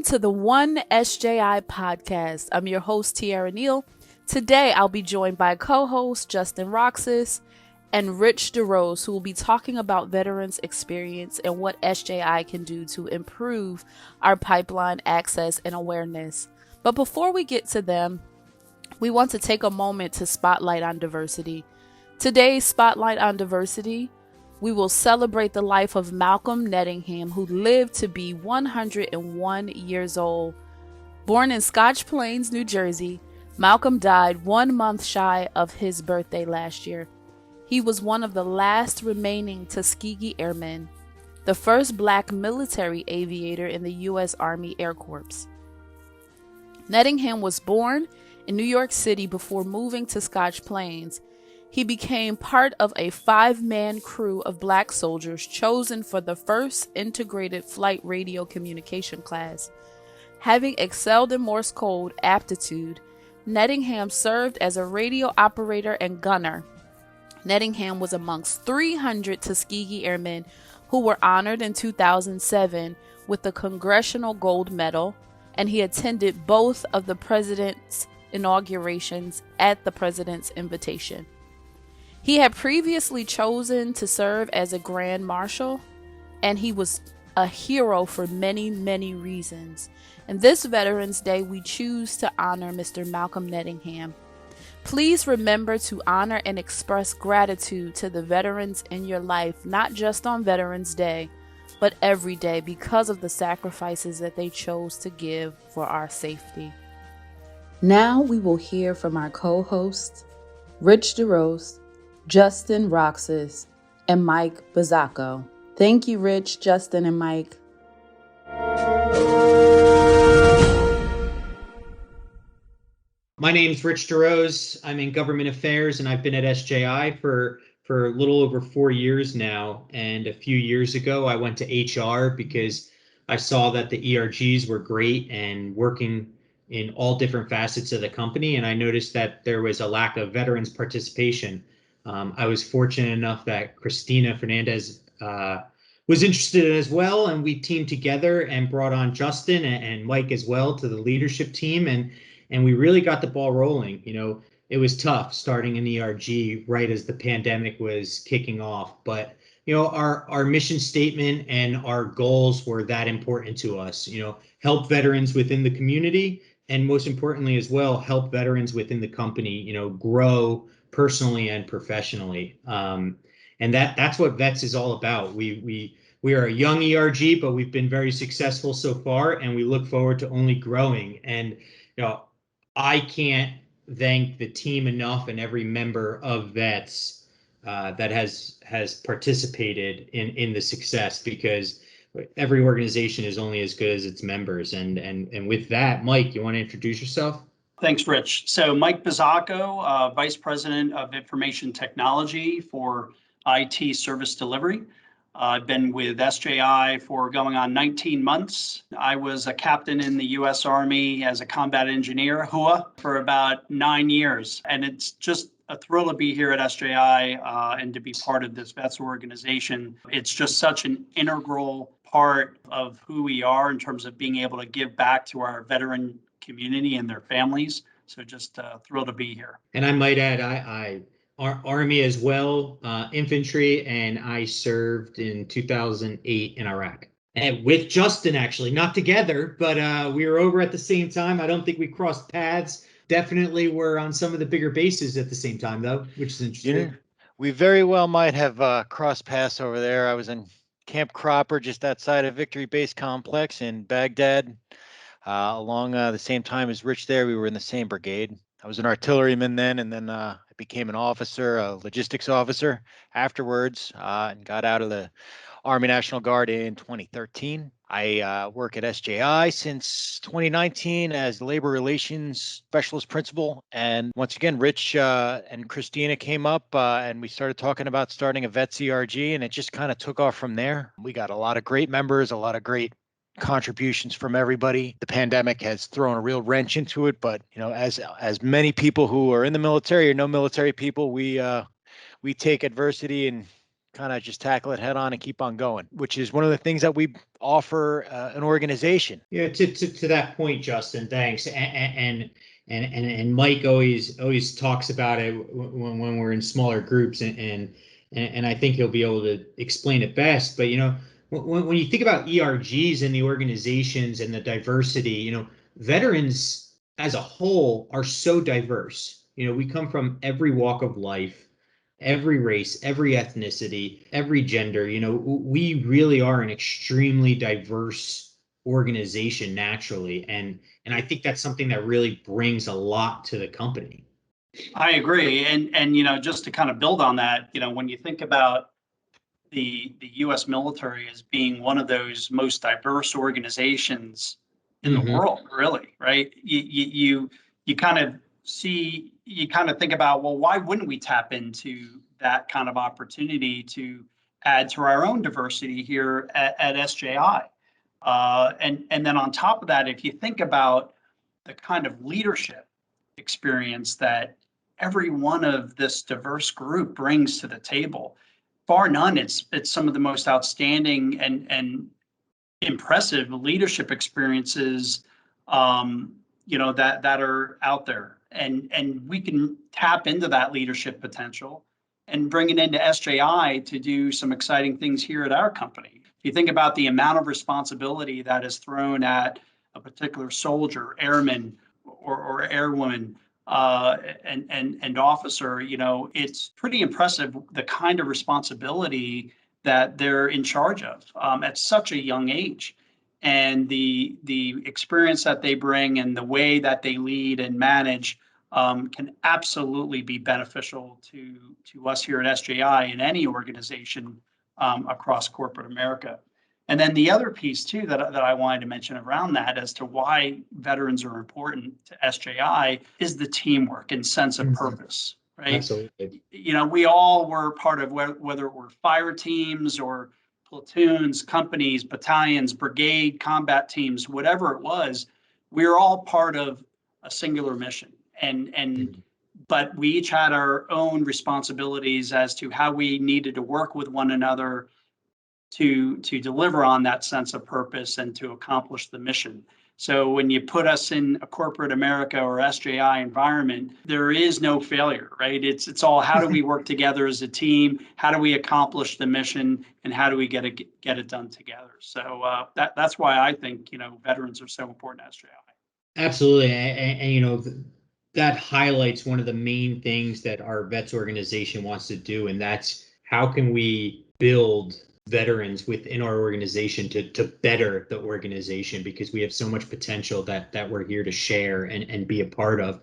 to the OneSJI podcast. I'm your host, Tiara Neal. Today, I'll be joined by co-host Justin Roxas and Rich DeRose, who will be talking about veterans' experience and what SJI can do to improve our pipeline access and awareness. But before we get to them, we want to take a moment to spotlight on diversity. Today's Spotlight on Diversity, we will celebrate the life of Malcolm Nettingham, who lived to be 101 years old. Born in Scotch Plains, New Jersey, Malcolm died 1 month shy of his birthday last year. He was one of the last remaining Tuskegee Airmen, the first Black military aviator in the U.S. Army Air Corps. Nettingham was born in New York City before moving to Scotch Plains. He became part of a 5-man crew of Black soldiers chosen for the first integrated flight radio communication class. Having excelled in Morse code aptitude, Nettingham served as a radio operator and gunner. Nettingham was amongst 300 Tuskegee Airmen who were honored in 2007 with the Congressional Gold Medal, and he attended both of the president's inaugurations at the president's invitation. He had previously chosen to serve as a Grand Marshal, and he was a hero for many, many reasons. And this Veterans Day, we choose to honor Mr. Malcolm Nettingham. Please remember to honor and express gratitude to the veterans in your life, not just on Veterans Day, but every day, because of the sacrifices that they chose to give for our safety. Now we will hear from our co-hosts, Rich DeRose, Justin Roxas, and Mike Bazzacco. Thank you, Rich, Justin, and Mike. My name's Rich DeRose. I'm in government affairs, and I've been at SJI for a little over 4 years now. And a few years ago, I went to HR because I saw that the ERGs were great and working in all different facets of the company. And I noticed that there was a lack of veterans participation. I was fortunate enough that Christina Fernandez was interested as well, and we teamed together and brought on Justin and Mike as well to the leadership team, and we really got the ball rolling. You know, it was tough starting an ERG right as the pandemic was kicking off, but you know, our mission statement and our goals were that important to us. You know, help veterans within the community, and most importantly as well, help veterans within the company, you know, grow personally and professionally. And that's what VETS is all about. We are a young ERG, but we've been very successful so far, and we look forward to only growing. And you know, I can't thank the team enough and every member of VETS that has participated in the success, because every organization is only as good as its members. And with that, Mike, you want to introduce yourself? Thanks, Rich. So Mike Bazzacco, Vice President of Information Technology for IT Service Delivery. I've been with SJI for going on 19 months. I was a captain in the U.S. Army as a combat engineer, HUA, for about 9 years. And it's just a thrill to be here at SJI and to be part of this VETS organization. It's just such an integral part of who we are in terms of being able to give back to our veteran community and their families. So just thrilled to be here. And I might add, I Army as well, infantry, and I served in 2008 in Iraq. And with Justin, actually, not together, but we were over at the same time. I don't think we crossed paths. Definitely were on some of the bigger bases at the same time, though, which is interesting. Yeah, we very well might have crossed paths over there. I was in Camp Cropper, just outside of Victory Base Complex in Baghdad. Along the same time as Rich there, we were in the same brigade. I was an artilleryman then, and then I became an officer, a logistics officer afterwards, and got out of the Army National Guard in 2013. I work at SJI since 2019 as labor relations specialist principal. And once again, Rich and Christina came up and we started talking about starting a VETS ERG, and it just kind of took off from there. We got a lot of great members, a lot of great contributions from everybody. The pandemic has thrown a real wrench into it, but you know, as many people who are in the military or no military people, we take adversity and kind of just tackle it head on and keep on going, which is one of the things that we offer an organization. Yeah, to that point, Justin, thanks. And Mike always talks about it when we're in smaller groups, and I think he'll be able to explain it best. But when you think about ERGs and the organizations and the diversity, veterans as a whole are so diverse. We come from every walk of life, every race, every ethnicity, every gender. We really are an extremely diverse organization naturally, and I think that's something that really brings a lot to the company. I agree. And just to kind of build on that, when you think about the U.S. military as being one of those most diverse organizations in the world, really, right? You kind of think about, well, why wouldn't we tap into that kind of opportunity to add to our own diversity here at SJI? And then on top of that, if you think about the kind of leadership experience that every one of this diverse group brings to the table, bar none, it's some of the most outstanding and impressive leadership experiences that are out there, and we can tap into that leadership potential and bring it into SJI to do some exciting things here at our company. If you think about the amount of responsibility that is thrown at a particular soldier, airman, or airwoman, and officer, it's pretty impressive the kind of responsibility that they're in charge of at such a young age, and the experience that they bring and the way that they lead and manage can absolutely be beneficial to us here at SJI and any organization across corporate America. And then the other piece too that I wanted to mention around that as to why veterans are important to SJI is the teamwork and sense of purpose, right? Absolutely. We all were part of whether it were fire teams or platoons, companies, battalions, brigade, combat teams, whatever it was, we were all part of a singular mission. But we each had our own responsibilities as to how we needed to work with one another to deliver on that sense of purpose and to accomplish the mission. So when you put us in a corporate America or SJI environment, there is no failure, right? It's all how do we work together as a team? How do we accomplish the mission? And how do we get it done together? So that's why I think veterans are so important to SJI. Absolutely, and that highlights one of the main things that our vets organization wants to do, and that's how can we build veterans within our organization to better the organization, because we have so much potential that we're here to share and be a part of.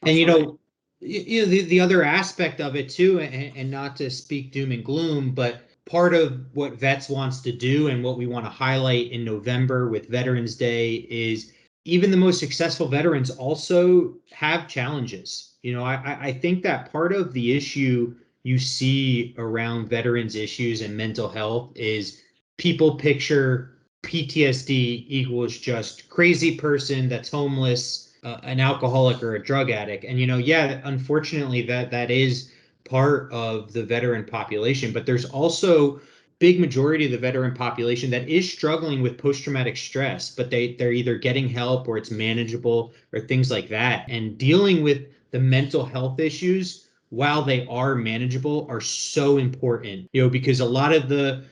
And the other aspect of it too, and not to speak doom and gloom, but part of what vets wants to do and what we want to highlight in November with Veterans Day is even the most successful veterans also have challenges. I think that part of the issue you see around veterans issues and mental health is people picture PTSD equals just crazy person that's homeless, an alcoholic or a drug addict. And unfortunately that is part of the veteran population, but there's also big majority of the veteran population that is struggling with post-traumatic stress, but they're either getting help or it's manageable or things like that. And dealing with the mental health issues while they are manageable are so important, because a lot of the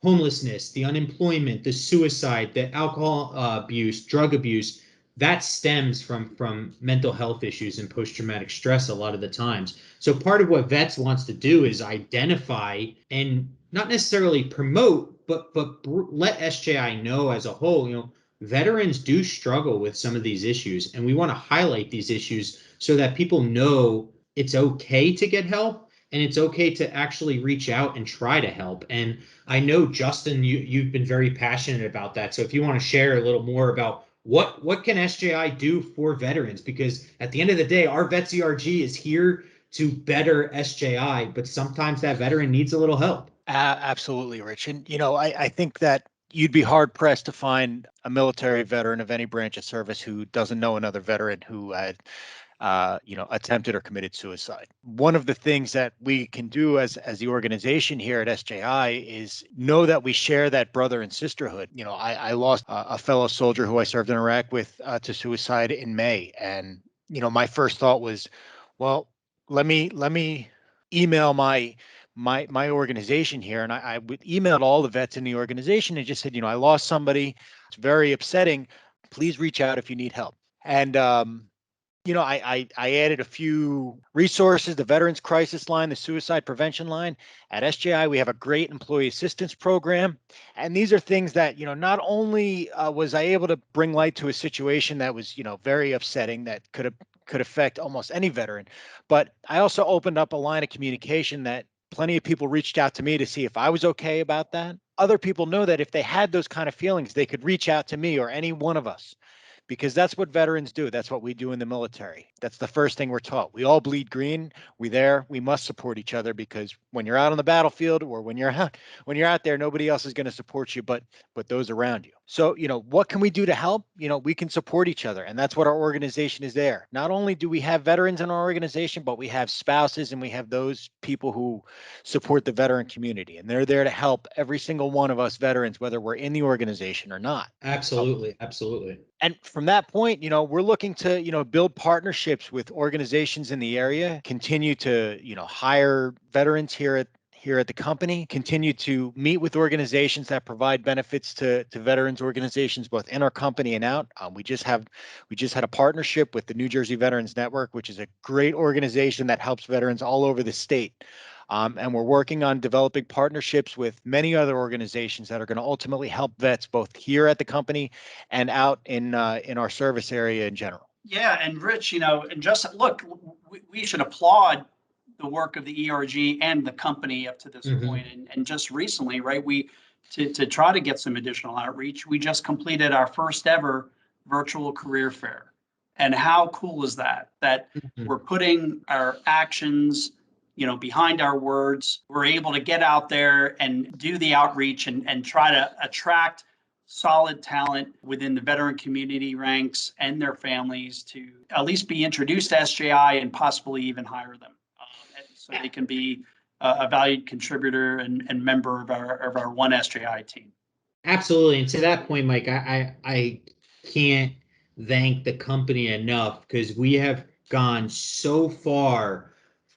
homelessness, the unemployment, the suicide, the alcohol abuse, drug abuse, that stems from mental health issues and post-traumatic stress a lot of the times. So part of what vets wants to do is identify and not necessarily promote, but let SJI know as a whole, veterans do struggle with some of these issues, and we want to highlight these issues so that people know it's okay to get help and it's okay to actually reach out and try to help. And I know, Justin, you've been very passionate about that. So if you want to share a little more about what can SJI do for veterans? Because at the end of the day, our Vets ERG is here to better SJI, but sometimes that veteran needs a little help. Absolutely, Rich. And, I think that you'd be hard pressed to find a military veteran of any branch of service who doesn't know another veteran who had attempted or committed suicide. One of the things that we can do as the organization here at SJI is know that we share that brother and sisterhood. I lost a fellow soldier who I served in Iraq with to suicide in May, and my first thought was, well, let me email my organization here, and I emailed all the vets in the organization and just said, I lost somebody. It's very upsetting. Please reach out if you need help. And I added a few resources, the Veterans Crisis Line, the Suicide Prevention Line. At SJI, we have a great employee assistance program. And these are things that, not only was I able to bring light to a situation that was, very upsetting, that could affect almost any veteran, but I also opened up a line of communication that plenty of people reached out to me to see if I was okay about that. Other people know that if they had those kind of feelings, they could reach out to me or any one of us, because that's what veterans do. That's what we do in the military. That's the first thing we're taught. We all bleed green. We must support each other, because when you're out on the battlefield or when you're out there, nobody else is going to support you but those around you. So, what can we do to help? We can support each other, and that's what our organization is there. Not only do we have veterans in our organization, but we have spouses and we have those people who support the veteran community, and they're there to help every single one of us veterans, whether we're in the organization or not. Absolutely. Absolutely. And from that point, we're looking to, build partnerships with organizations in the area, continue to, hire veterans here at the company, continue to meet with organizations that provide benefits to veterans organizations, both in our company and out. We just had a partnership with the New Jersey Veterans Network, which is a great organization that helps veterans all over the state. And we're working on developing partnerships with many other organizations that are going to ultimately help vets both here at the company and out in our service area in general. Yeah, and Rich, and just look, we should applaud the work of the ERG and the company up to this point. And just recently, right, to try to get some additional outreach, we just completed our first ever virtual career fair. And how cool is that? That we're putting our actions, behind our words. We're able to get out there and do the outreach and try to attract solid talent within the veteran community ranks and their families to at least be introduced to SJI and possibly even hire them, so they can be a valued contributor and member of our OneSJI team. Absolutely. And to that point, Mike, I can't thank the company enough, because we have gone so far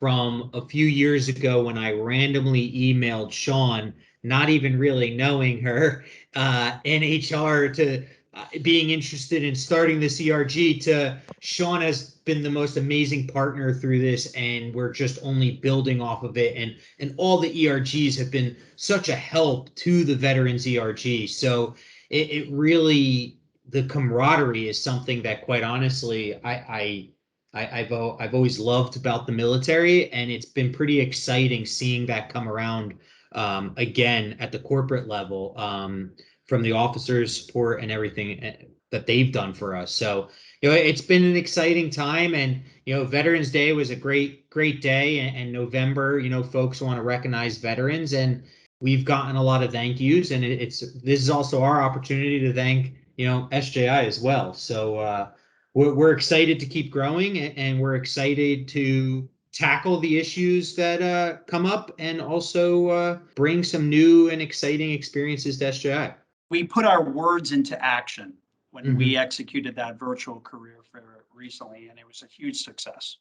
from a few years ago when I randomly emailed Sean, not even really knowing her, in HR, to being interested in starting this ERG, to Sean has been the most amazing partner through this, and we're just only building off of it. And all the ERGs have been such a help to the veterans ERG. So it really, the camaraderie is something that, quite honestly, I've always loved about the military, and it's been pretty exciting seeing that come around again at the corporate level, from the officers' support and everything that they've done for us. So, it's been an exciting time, and Veterans Day was a great day, and November, folks want to recognize veterans, and we've gotten a lot of thank yous, and this is also our opportunity to thank SJI as well. So we're excited to keep growing, and we're excited to tackle the issues that come up, and also bring some new and exciting experiences to SJI. We put our words into action when we executed that virtual career fair recently, and it was a huge success.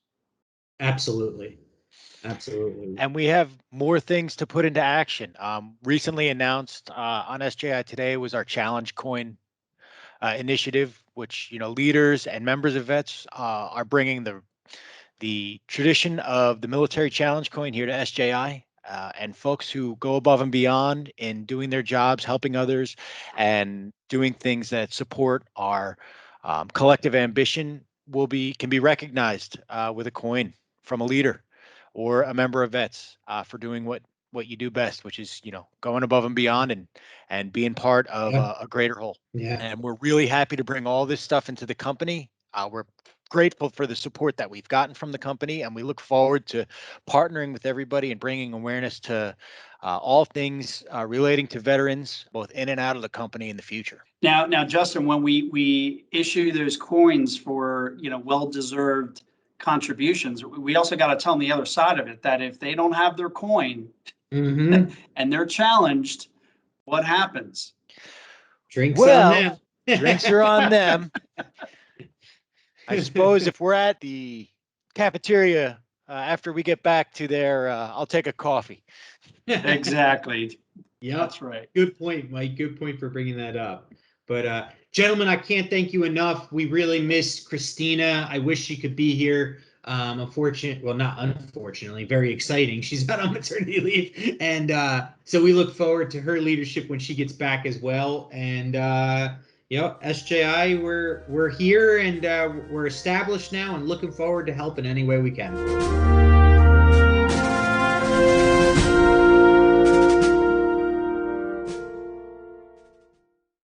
Absolutely. And we have more things to put into action. Recently announced on SJI today was our Challenge Coin initiative, which leaders and members of vets are bringing the tradition of the military challenge coin here to SJI, and folks who go above and beyond in doing their jobs, helping others, and doing things that support our collective ambition can be recognized with a coin from a leader or a member of vets for doing what you do best, which is going above and beyond and being part of a greater whole. Yeah. And we're really happy to bring all this stuff into the company. We're grateful for the support that we've gotten from the company, and we look forward to partnering with everybody and bringing awareness to all things relating to veterans, both in and out of the company in the future. Now, Justin, when we issue those coins for well-deserved contributions, we also got to tell them the other side of it, that if they don't have their coin Mm-hmm. and they're challenged, what happens? Drinks on Well, them. drinks are on them. I suppose if we're at the cafeteria after we get back to there, I'll take a coffee. Exactly. Yep. That's right. Good point, Mike. Good point for bringing that up. But gentlemen, I can't thank you enough. We really miss Christina. I wish she could be here. Well, not unfortunately, very exciting. She's out on maternity leave, and so we look forward to her leadership when she gets back as well. And SJI, we're here and we're established now, and looking forward to helping any way we can.